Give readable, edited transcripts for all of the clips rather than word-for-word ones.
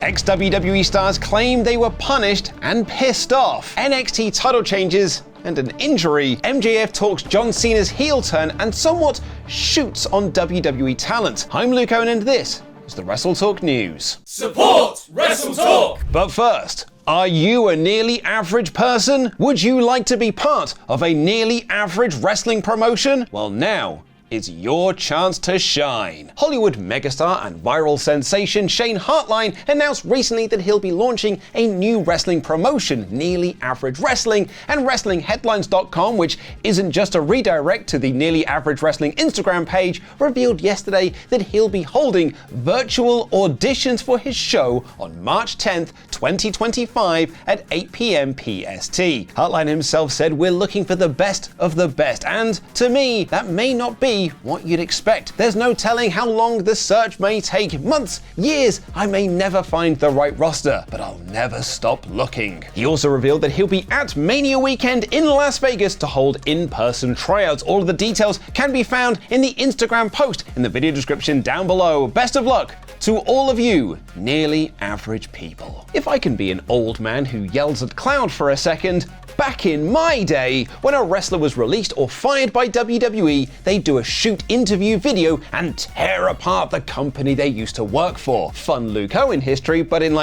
Ex-WWE stars claim they were punished and pissed off. NXT title changes and an injury. MJF talks John Cena's heel turn and somewhat shoots on WWE talent. I'm Luke Owen and this is the WrestleTalk News. Support WrestleTalk! But first, are you a nearly average person? Would you like to be part of a nearly average wrestling promotion? Well, now it's your chance to shine. Hollywood megastar and viral sensation Shane Hartline announced recently that he'll be launching a new wrestling promotion, Nearly Average Wrestling, and WrestlingHeadlines.com, which isn't just a redirect to the Nearly Average Wrestling Instagram page, revealed yesterday that he'll be holding virtual auditions for his show on March 10th, 2025 at 8 p.m. PST. Hartline himself said, "We're looking for the best of the best," and to me, that may not be what you'd expect. There's no telling how long the search may take. Months, years, I may never find the right roster, but I'll never stop looking. He also revealed that he'll be at Mania Weekend in Las Vegas to hold in-person tryouts. All of the details can be found in the Instagram post in the video description down below. Best of luck to all of you nearly average people. If I can be an old man who yells at cloud for a second, back in my day, when a wrestler was released or fired by WWE, they'd do a shoot interview video and tear apart the company they used to work for. Fun Luke Owen history, but in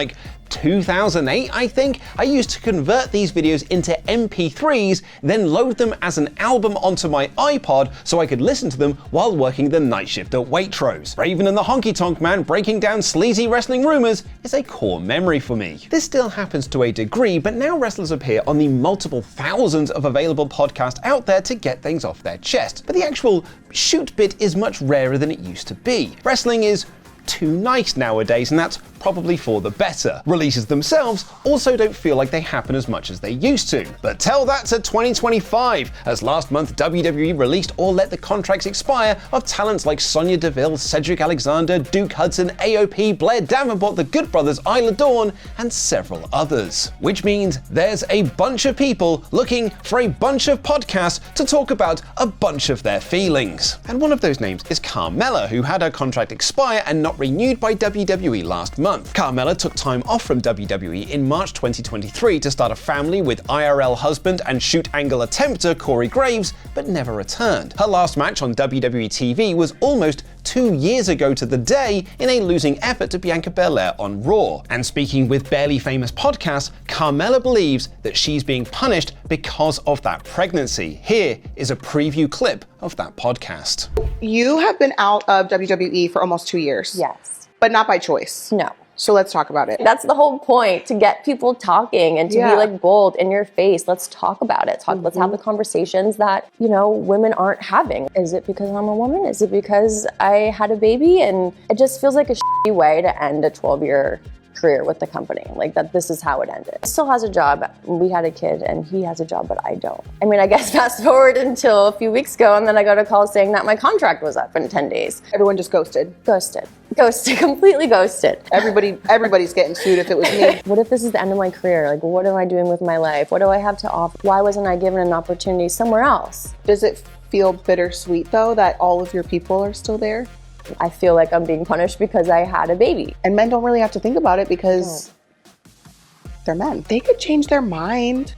2008, I think, I used to convert these videos into MP3s, then load them as an album onto my iPod so I could listen to them while working the night shift at Waitrose. Raven and the Honky Tonk Man breaking down sleazy wrestling rumors is a core memory for me. This still happens to a degree, but now wrestlers appear on the multiple thousands of available podcasts out there to get things off their chest. But the actual shoot bit is much rarer than it used to be. Wrestling is too nice nowadays, and that's probably for the better. Releases themselves also don't feel like they happen as much as they used to. But tell that to 2025, as last month WWE released or let the contracts expire of talents like Sonya Deville, Cedric Alexander, Duke Hudson, AOP, Blair Davenport, the Good Brothers, Isla Dawn, and several others. Which means there's a bunch of people looking for a bunch of podcasts to talk about a bunch of their feelings. And one of those names is Carmella, who had her contract expire and not renewed by WWE last month. Carmella took time off from WWE in March 2023 to start a family with IRL husband and shoot angle attempter Corey Graves, but never returned. Her last match on WWE TV was almost 2 years ago to the day in a losing effort to Bianca Belair on Raw. And speaking with Barely Famous Podcast, Carmella believes that she's being punished because of that pregnancy. Here is a preview clip of that podcast. You have been out of WWE for almost 2 years. Yes. But not by choice. No. So let's talk about it. That's the whole point, to get people talking and to be bold in your face. Let's talk about it. Let's have the conversations that, women aren't having. Is it because I'm a woman? Is it because I had a baby? And it just feels like a shitty way to end a 12-year career with the company, that this is how it ended. He still has a job. We had a kid and he has a job, but I don't. I guess fast forward until a few weeks ago, and then I got a call saying that my contract was up in 10 days. Everyone just ghosted. Completely ghosted. Everybody's getting sued if it was me. What if this is the end of my career? What am I doing with my life? What do I have to offer? Why wasn't I given an opportunity somewhere else? Does it feel bittersweet though that all of your people are still there? I feel like I'm being punished because I had a baby. And men don't really have to think about it because they're men. They could change their mind.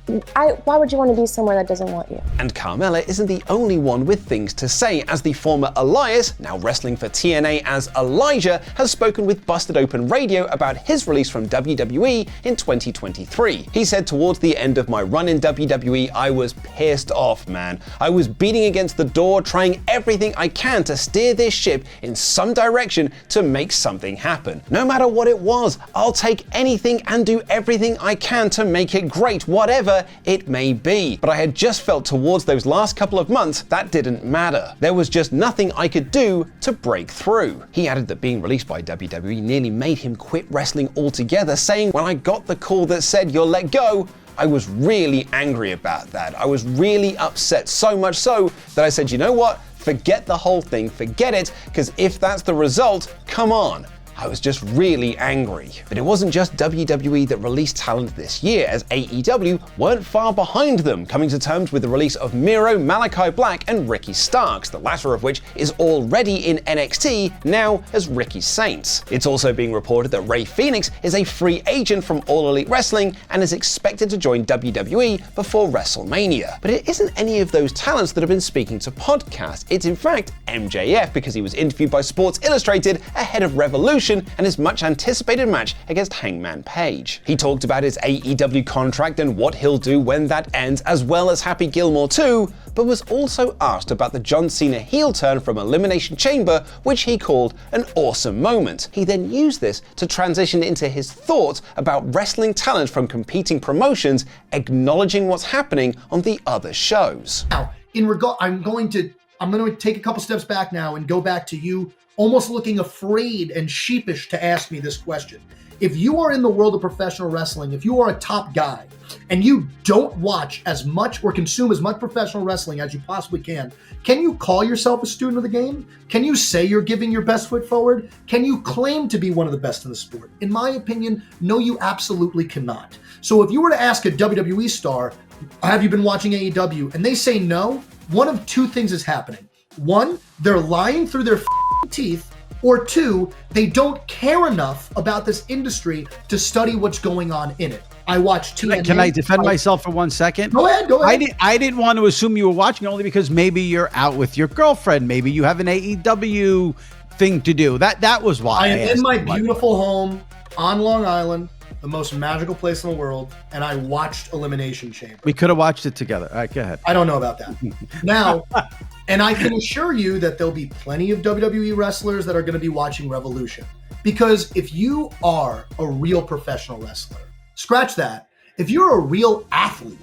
Why would you want to be somewhere that doesn't want you? And Carmella isn't the only one with things to say, as the former Elias, now wrestling for TNA as Elijah, has spoken with Busted Open Radio about his release from WWE in 2023. He said, "Towards the end of my run in WWE, I was pissed off, man. I was beating against the door, trying everything I can to steer this ship in some direction to make something happen. No matter what it was, I'll take anything and do everything I can to make it great, whatever it may be. But I had just felt towards those last couple of months that didn't matter. There was just nothing I could do to break through." He added that being released by WWE nearly made him quit wrestling altogether, saying, "When I got the call that said you're let go, I was really angry about that. I was really upset, so much so that I said, you know what? Forget the whole thing, forget it, because if that's the result, come on. I was just really angry. But it wasn't just WWE that released talent this year, as AEW weren't far behind them, coming to terms with the release of Miro, Malachi Black, and Ricky Starks, the latter of which is already in NXT, now as Ricky Saints. It's also being reported that Rey Fenix is a free agent from All Elite Wrestling and is expected to join WWE before WrestleMania. But it isn't any of those talents that have been speaking to podcasts. It's in fact MJF, because he was interviewed by Sports Illustrated ahead of Revolution and his much anticipated match against Hangman Page. He talked about his AEW contract and what he'll do when that ends, as well as Happy Gilmore too, but was also asked about the John Cena heel turn from Elimination Chamber, which he called an awesome moment. He then used this to transition into his thoughts about wrestling talent from competing promotions, acknowledging what's happening on the other shows. Now, I'm going to take a couple steps back now and go back to you almost looking afraid and sheepish to ask me this question. If you are in the world of professional wrestling, if you are a top guy and you don't watch as much or consume as much professional wrestling as you possibly can you call yourself a student of the game? Can you say you're giving your best foot forward? Can you claim to be one of the best in the sport? In my opinion, no, you absolutely cannot. So if you were to ask a WWE star, have you been watching AEW? And they say no, one of two things is happening. One, they're lying through their teeth, or two, they don't care enough about this industry to study what's going on in it. I watched TNA. Can I defend myself for 1 second? Go ahead. I didn't want to assume you were watching only because maybe you're out with your girlfriend. Maybe you have an AEW thing to do. That was why. I am in my beautiful home on Long Island, the most magical place in the world, and I watched Elimination Chamber. We could have watched it together. All right, go ahead. I don't know about that. Now, and I can assure you that there'll be plenty of WWE wrestlers that are going to be watching Revolution. Because if you are a real professional wrestler, scratch that. If you're a real athlete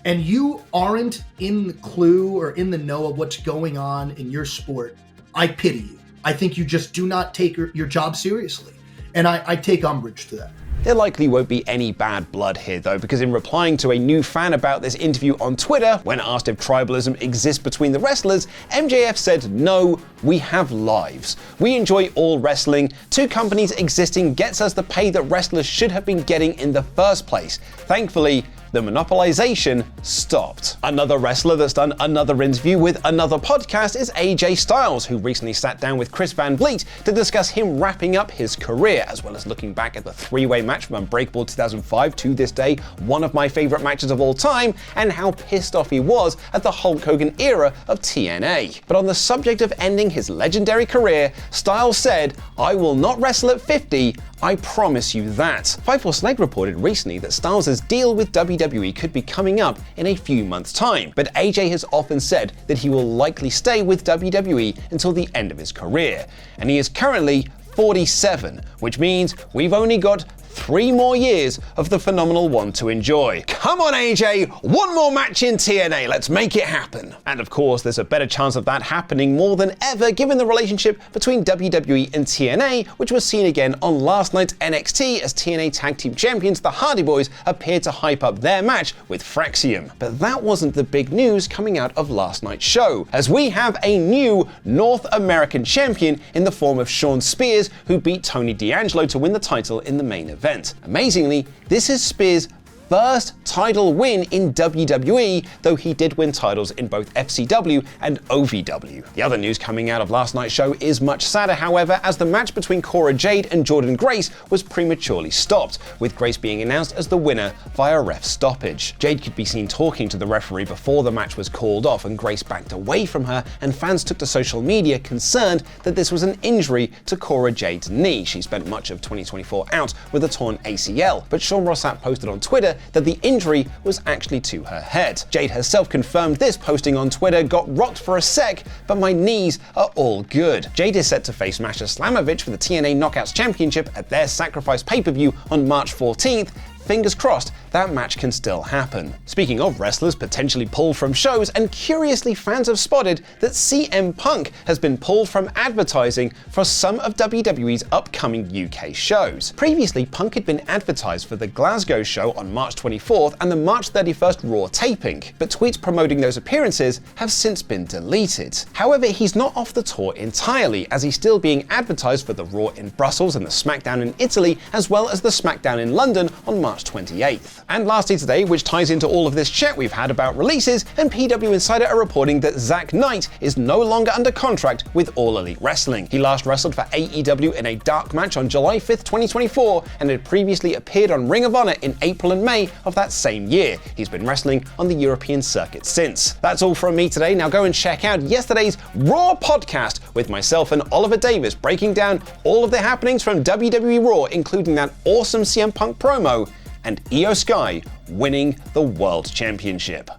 and you aren't in the clue or in the know of what's going on in your sport, I pity you. I think you just do not take your job seriously. And I take umbrage to that. There likely won't be any bad blood here though, because in replying to a new fan about this interview on Twitter, when asked if tribalism exists between the wrestlers, MJF said, "No, we have lives. We enjoy all wrestling. Two companies existing gets us the pay that wrestlers should have been getting in the first place. Thankfully, the monopolization stopped." Another wrestler that's done another interview with another podcast is AJ Styles, who recently sat down with Chris Van Vliet to discuss him wrapping up his career, as well as looking back at the three-way match from Unbreakable 2005 to this day, one of my favorite matches of all time, and how pissed off he was at the Hulk Hogan era of TNA. But on the subject of ending his legendary career, Styles said, "I will not wrestle at 50, I promise you that." Fightful Snake reported recently that Styles' deal with WWE could be coming up in a few months' time, but AJ has often said that he will likely stay with WWE until the end of his career, and he is currently 47, which means we've only got 3 more years of the Phenomenal One to enjoy. Come on AJ, one more match in TNA, let's make it happen. And of course, there's a better chance of that happening more than ever given the relationship between WWE and TNA, which was seen again on last night's NXT as TNA Tag Team Champions, the Hardy Boys, appeared to hype up their match with Fraxium. But that wasn't the big news coming out of last night's show, as we have a new North American champion in the form of Shawn Spears, who beat Tony D'Angelo to win the title in the main event. Amazingly, this is Spears' first title win in WWE, though he did win titles in both FCW and OVW. The other news coming out of last night's show is much sadder, however, as the match between Cora Jade and Jordynne Grace was prematurely stopped, with Grace being announced as the winner via ref stoppage. Jade could be seen talking to the referee before the match was called off, and Grace backed away from her, and fans took to social media concerned that this was an injury to Cora Jade's knee. She spent much of 2024 out with a torn ACL, but Sean Ross Sapp posted on Twitter that the injury was actually to her head. Jade herself confirmed this, posting on Twitter, "Got rocked for a sec, but my knees are all good." Jade is set to face Masha Slamovich for the TNA Knockouts Championship at their Sacrifice pay-per-view on March 14th. Fingers crossed that match can still happen. Speaking of wrestlers potentially pulled from shows, and curiously fans have spotted that CM Punk has been pulled from advertising for some of WWE's upcoming UK shows. Previously, Punk had been advertised for the Glasgow show on March 24th and the March 31st Raw taping, but tweets promoting those appearances have since been deleted. However, he's not off the tour entirely, as he's still being advertised for the Raw in Brussels and the SmackDown in Italy, as well as the SmackDown in London on March 28th. And lastly today, which ties into all of this chat we've had about releases, and PW Insider are reporting that Zack Knight is no longer under contract with All Elite Wrestling. He last wrestled for AEW in a dark match on July 5th, 2024, and had previously appeared on Ring of Honor in April and May of that same year. He's been wrestling on the European circuit since. That's all from me today. Now go and check out yesterday's Raw podcast with myself and Oliver Davis breaking down all of the happenings from WWE Raw, including that awesome CM Punk promo and Io Sky winning the World Championship.